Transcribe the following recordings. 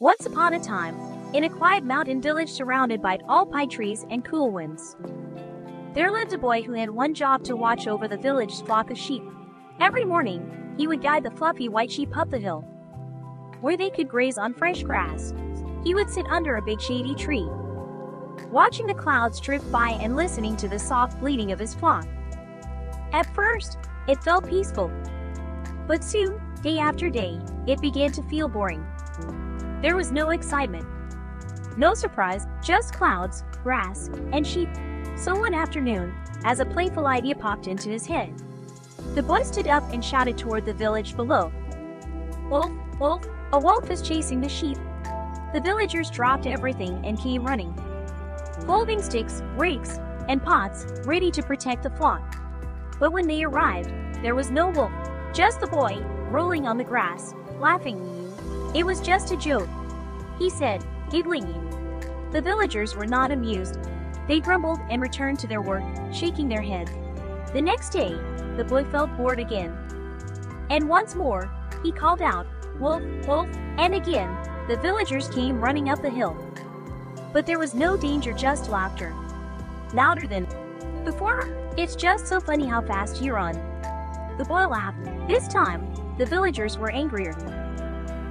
Once upon a time, in a quiet mountain village surrounded by tall pine trees and cool winds, there lived a boy who had one job: to watch over the village's flock of sheep. Every morning, he would guide the fluffy white sheep up the hill, where they could graze on fresh grass. He would sit under a big shady tree, watching the clouds drift by and listening to the soft bleating of his flock. At first, it felt peaceful, but soon, day after day, it began to feel boring. There was no excitement, no surprise, just clouds, grass, and sheep. So one afternoon, as a playful idea popped into his head, the boy stood up and shouted toward the village below, "Wolf, wolf, a wolf is chasing the sheep!" The villagers dropped everything and came running, holding sticks, rakes, and pots, ready to protect the flock. But when they arrived, there was no wolf, just the boy, rolling on the grass, laughing. "It was just a joke," he said, giggling. The villagers were not amused. They grumbled and returned to their work, shaking their heads. The next day, the boy felt bored again. And once more, he called out, "Wolf, wolf," and again, the villagers came running up the hill. But there was no danger, just laughter, louder than before. "It's just so funny how fast you run," the boy laughed. This time, the villagers were angrier.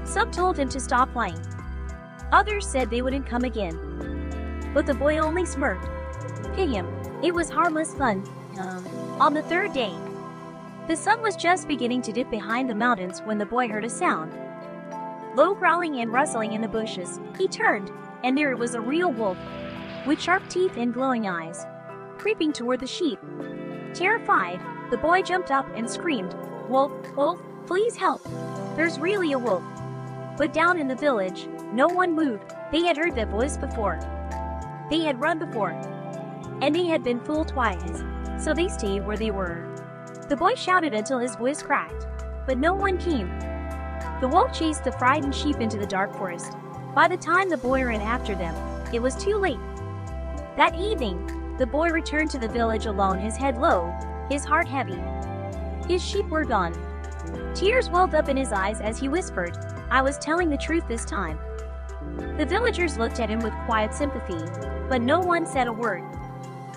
Some told him to stop lying. Others said they wouldn't come again. But the boy only smirked. To him, it was harmless fun. On the third day, the sun was just beginning to dip behind the mountains when the boy heard a sound. Low growling and rustling in the bushes. He turned, and there it was, a real wolf, with sharp teeth and glowing eyes, creeping toward the sheep. Terrified, the boy jumped up and screamed, "Wolf, wolf, please help! There's really a wolf!" But down in the village, no one moved. They had heard that voice before. They had run before, and they had been fooled twice, so they stayed where they were. The boy shouted until his voice cracked, but no one came. The wolf chased the frightened sheep into the dark forest. By the time the boy ran after them, it was too late. That evening, the boy returned to the village alone, his head low, his heart heavy. His sheep were gone. Tears welled up in his eyes as he whispered, "I was telling the truth this time." The villagers looked at him with quiet sympathy, but no one said a word.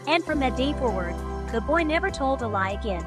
And from that day forward, the boy never told a lie again.